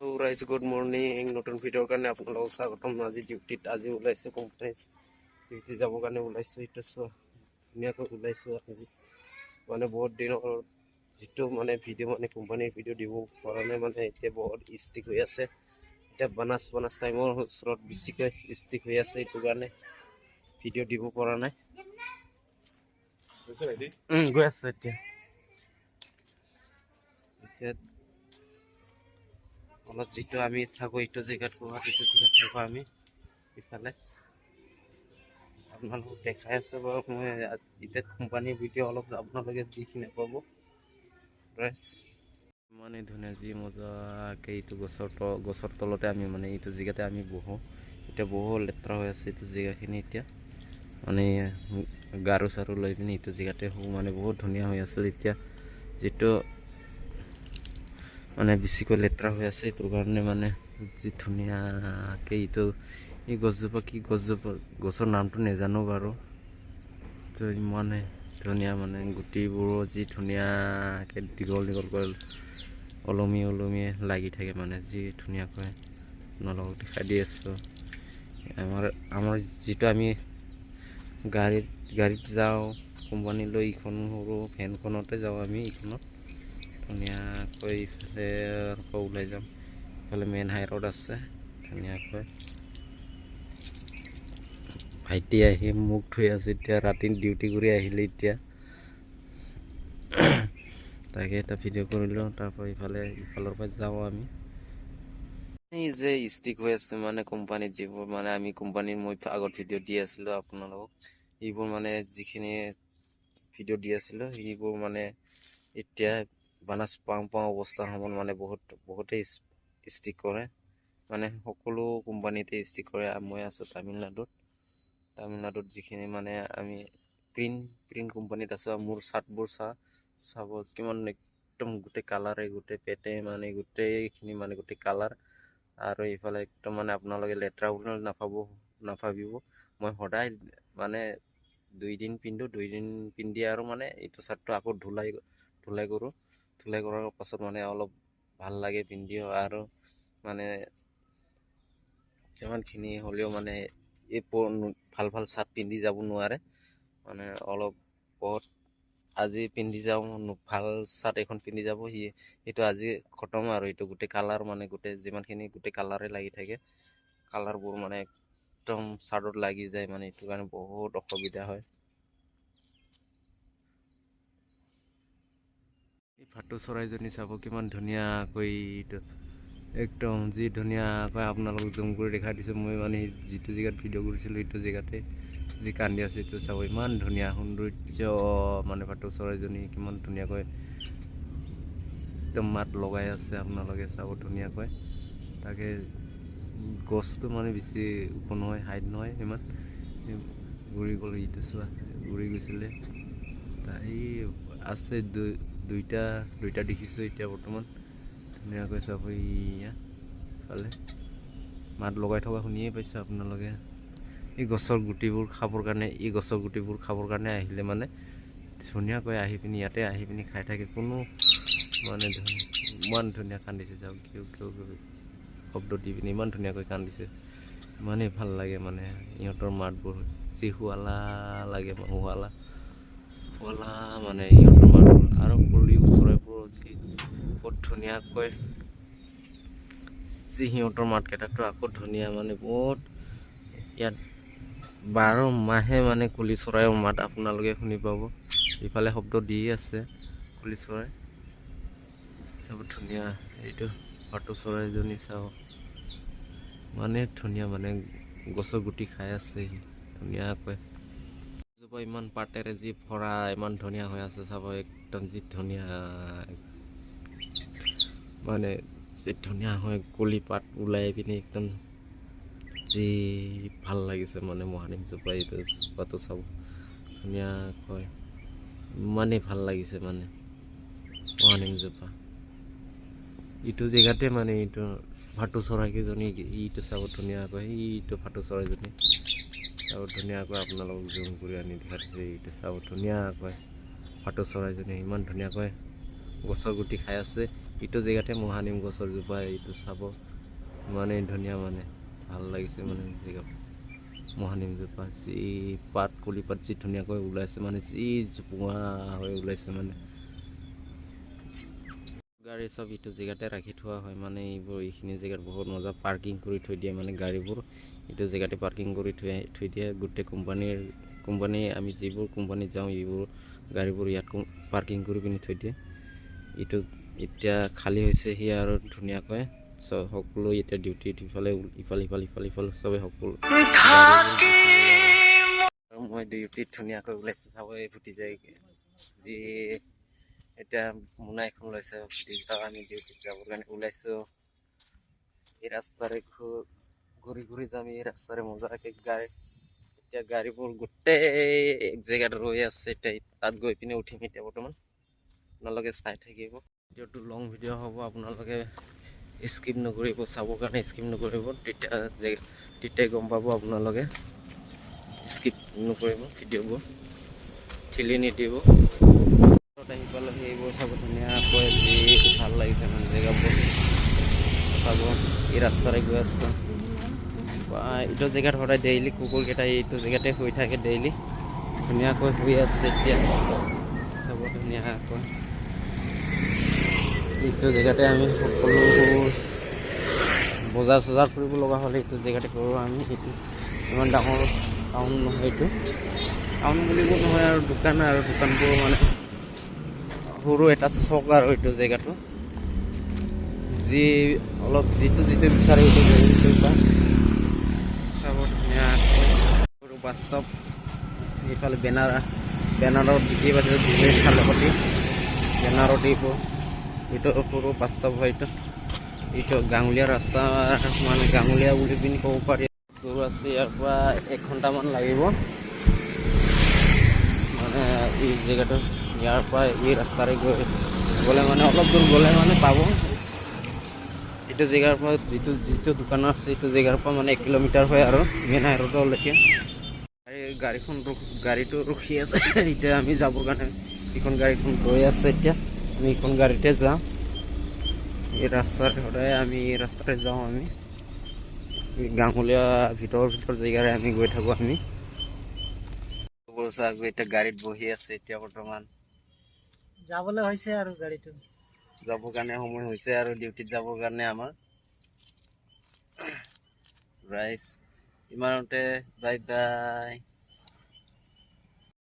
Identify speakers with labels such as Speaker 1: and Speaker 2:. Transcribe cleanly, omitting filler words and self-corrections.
Speaker 1: rise good morning नतुन भिडिओर कारण आपलोक स्वागतम आज डिउटीत आज ओलाइছো कोम्पानी डिउटी जाবৰ কাৰণে ওলাইছো এটা ধুনীয়াকৈ ওলাইছো আজি মানে বহুত দিনৰ যেটো মানে ভিডিও মানে কোম্পানীৰ ভিডিও দিব পৰা নাই মানে এতিয়া বহুত ষ্টিক হৈ আছে এটা বানাস টাইমৰ ওচৰত বেছিকৈ ষ্টিক হৈ আছে এটো কাৰণে ভিডিও দিব পৰা নাই গৈ আছে এতিয়া অলপ যেটো আমি থাকো এইটো জায়গাত গুৱাহাটীত জায়গাত থাকো আমি ইফালে আপোনালোকক দেখাই আছো বাৰু মই এতিয়া কোম্পানীৰ ভিডিও অলপ আপোনালোকে দেখিনে পাব প্ৰেছ মানে ধুনীয়া যি মজাকে এইটো গছৰ তলতে আমি মানে এইটো জায়গাতে আমি বহো এটা বহুত লেতেৰা হৈ আছে এইটো জায়গাখিনি এতিয়া মানে গাৰু সাৰু লৈ পিনে এইটো জায়গাতে মানে বহুত ধুনীয়া হৈ আছে এতিয়া যেটো মানে বেছিকৈ লেতেৰা হৈ আছে এটোৰ কাৰণে মানে যি ধুনীয়াকে এইটো এই গছজোপা কি গছজোপা গছৰ নামটো নেজানো বাৰু তো ইমানে ধুনীয়া মানে গুটিবোৰ যি ধুনীয়াকে দীঘল কৰি অলমি লাগি থাকে মানে যি ধুনীয়াকৈ আপোনালোকক দেখাই দি আছো আমাৰ যেটো আমি গাড়ীত যাওঁ কোম্পানীলৈ ইখন সৰু ভেনখনতে যাওঁ আমি ইখনত ধুনীয়াকৈ ইফালে ওলাই যাম ইফালে মেইন হাই ৰোড আছে ধুনীয়াকৈ ভাইটি আহি মুখ ধুই আছে এতিয়া ৰাতি ডিউটি কৰি আহিলে এতিয়া তাকে এটা ভিডিও কৰিলো তাৰপৰ ইফালৰ পৰা যাওঁ আমি এই যে ষ্টিক হৈ আছে মানে কোম্পানীত যিবোৰ মানে আমি কোম্পানীৰ মই আগত ভিডিও দি আছিলো আপোনালোকক এইবোৰ মানে যিখিনি ভিডিও দি আছিলো এইবোৰ মানে এতিয়া বানাস পাওঁ অৱস্থাৰ সময়ত মানে বহুতে ষ্টিক কৰে মানে সকলো কোম্পানীতে ষ্টিক কৰে মই আছো তামিলনাডুত যিখিনি মানে আমি প্ৰিন্ট কোম্পানীত আছে মোৰ চাৰ্টবোৰ চাব কিমান একদম গোটেই কালাৰে গোটেই পেটে মানে গোটেইখিনি মানে গোটেই কালাৰ আৰু ইফালে একদম মানে আপোনালোকে লেতেৰা বুলি নাভাবিব মই সদায় মানে 2 দিন পিন্ধি আৰু মানে এইটো চাৰ্টটো আকৌ ধুলাই কৰাৰ পাছত মানে অলপ ভাল লাগে পিন্ধিও আৰু মানে যিমানখিনি হ'লেও মানে এই ভাল চাৰ্ট পিন্ধি যাব নোৱাৰে মানে অলপ বহুত আজি পিন্ধি যাওঁ ভাল চাৰ্ট এখন পিন্ধি যাব এইটো আজি খতম আৰু এইটো গোটেই কালাৰ মানে গোটেই যিমানখিনি গোটেই কালাৰে লাগি থাকে কালাৰবোৰ মানে একদম চাৰ্টত লাগি যায় মানে এইটো কাৰণে বহুত অসুবিধা হয় এই ভাটৌ চৰাইজনী চাব কিমান ধুনীয়াকৈ একদম যি ধুনীয়াকৈ আপোনালোকক জুম কৰি দেখাই দিছো মই মানে যিটো জায়গাত ভিডিও কৰিছিলো এইটো জায়গাতে যি কান্দি আছে এইটো চাব ইমান ধুনীয়া সৌন্দৰ্য মানে ভাটৌ চৰাইজনী কিমান ধুনীয়াকৈ একদম মাত লগাই আছে আপোনালোকে চাব ধুনীয়াকৈ তাকে গছটো মানে বেছি ওখ নহয় হাইট নহয় ইমান ঘূৰি গ'ল এইটো চোৱা ঘূৰি গৈছিলে তাই আছে দুইটা দেখিছো এতিয়া বৰ্তমান ধুনীয়াকৈ চাব ফালে মাত লগাই থকা শুনিয়ে পাইছে আপোনালোকে এই গছৰ গুটিবোৰ খাবৰ কাৰণে আহিলে মানে ধুনীয়াকৈ আহি পিনি ইয়াতে আহি পিনি খাই থাকে কোনো মানে ইমান ধুনীয়া কান্দিছে চাওক কিয় শব্দ দি পিনি ইমান ধুনীয়াকৈ কান্দিছে ইমানেই ভাল লাগে মানে ইহঁতৰ মাতবোৰ যি শুৱালা লাগে শুৱালা মানে ইহঁতৰ মাতবোৰ আৰু কুলি চৰাইবোৰ বহুত ধুনীয়াকৈ সিহঁতৰ মাতকেইটাতো আকৌ ধুনীয়া মানে বহুত ইয়াত 12 মাহে মানে কুলি চৰাইৰ মাত আপোনালোকে শুনি পাব ইফালে শব্দ দি আছে কুলি চৰাই চাব ধুনীয়া এইটো ভাটৌ চৰাইজনী চাব মানে ধুনীয়া মানে গছৰ গুটি খাই আছে ধুনীয়াকৈ ইমান পাতেৰে যি ভৰা ইমান ধুনীয়া হৈ আছে চাব একদম যি ধুনীয়া মানে যি ধুনীয়া হয় কলি পাত ওলাই পিনি একদম যি ভাল লাগিছে মানে মহানিম জোপা এইটো জোপাটো চাব ধুনীয়াকৈ ইমানেই ভাল লাগিছে মানে মহানিম জোপা এইটো জেগাতে মানে এইটো ভাটৌ চৰাইকেইজনী এইটো চাব ধুনীয়াকৈ এইটো ভাটৌ চৰাইজনী চাব ধুনীয়াকৈ আপোনালোকক জুম কৰি আনি দেখাইছে এইটো চাব ধুনীয়াকৈ ভাটৌ চৰাইজনী ইমান ধুনীয়াকৈ গছৰ গুটি খাই আছে এইটো জেগাতে মহানিম গছৰ জোপা এইটো চাব ইমানেই ধুনীয়া মানে ভাল লাগিছে মানে জেগা মহানিম জোপা যি পাত কলি পাত যি ধুনীয়াকৈ ওলাইছে মানে যি জোপোহা হৈ ওলাইছে মানে গাড়ী চব এইটো জেগাতে ৰাখি থোৱা হয় মানে এইখিনি জেগাত বহুত মজা পাৰ্কিং কৰি থৈ দিয়ে মানে গাড়ীবোৰ এইটো জেগাতে পাৰ্কিং কৰি থৈ দিয়ে গোটেই কোম্পানী আমি যিবোৰ কোম্পানীত যাওঁ এইবোৰ গাড়ীবোৰ ইয়াত পাৰ্কিং কৰি পিনি থৈ দিয়ে এইটো এতিয়া খালী হৈছে সি আৰু ধুনীয়াকৈ সকলো এতিয়া ডিউটি ইফালে চবে সকলো মই ডিউটিত ধুনীয়াকৈ ওলাইছোঁ চাব ফুটি যায় যি এতিয়া মোনা এখন লৈছে আমি ডিউটিত যাবৰ কাৰণে ওলাইছোঁ এই ৰাস্তাৰে ঘূৰি যাম এই ৰাস্তাৰে মজাকে এতিয়া গাড়ীবোৰ গোটেই এক জেগাত ৰৈ আছে এতিয়া তাত গৈ পিনে উঠিম এতিয়া বৰ্তমান আপোনালোকে চাই থাকিব ভিডিঅ'টো লং ভিডিঅ' হ'ব আপোনালোকে স্কিপ নকৰিব চাবৰ কাৰণে স্কিপ নকৰিব তেতিয়াই গম পাব আপোনালোকে স্কিপ নকৰিব ভিডিঅ'বোৰ ঠেলি নিদিব আহি পালে সেইবোৰ চাব ধুনীয়াকৈ যি ভাল লাগিছে মানে জেগাবোৰ চাব এই ৰাস্তাৰে গৈ আছোঁ এইটো জেগাত সদায় ডেইলি কুকুৰকেইটা এইটো জেগাতে শুই থাকে ডেইলি ধুনীয়াকৈ শুই আছে এতিয়া চাব ধুনীয়াকৈ এইটো জেগাতে আমি সকলো বজাৰ চজাৰ কৰিব লগা হ'লে এইটো জেগাতে কৰোঁ আমি এইটো ইমান ডাঙৰ টাউন নহয় এইটো টাউন বুলিব নহয় আৰু দোকানবোৰ মানে সৰু এটা চক আৰু এইটো জেগাটো যি অলপ যিটো বিচাৰে সেইটো পায় চাব ধুনীয়াকৈ সৰু বাস্তৱ এইফালে বেনাৰত বিক্ৰী পাইছে বিজনেছ খালপতি বেনাৰত এইটো সৰু বাস্তৱ হয় এইটো গাঁৱলীয়া ৰাস্তা মানে গাঁৱলীয়া বুলি পিনি ক'ব পাৰি দূৰ আছে ইয়াৰ পৰা 1 ঘণ্টামান লাগিব মানে এই জেগাটো ইয়াৰ পৰা এই ৰাস্তাৰে গ'লে মানে অলপ দূৰ গ'লে মানে পাব এইটো জেগাৰ পৰা যিটো দোকান আছে এইটো জেগাৰ পৰা মানে 1 কিলোমিটাৰ হয় আৰু মেইন হাইৰোডলৈকে গাড়ীটো ৰখি আছে এতিয়া আমি যাবৰ কাৰণে এইখন গাড়ীখন গৈ আছে এতিয়া আমি এইখন গাড়ীতে যাওঁ এই ৰাস্তাৰে সদায় আমি এই ৰাস্তাতে যাওঁ আমি গাঁৱলীয়া ভিতৰ জেগাৰে আমি গৈ থাকোঁ আমি এতিয়া গাড়ীত বহি আছে এতিয়া বৰ্তমান যাবলৈ হৈছে আৰু গাড়ীটো যাবৰ কাৰণে সময় হৈছে আৰু ডিউটিত যাবৰ কাৰণে আমাৰ ৰাইজ ইমানতে বাই বাই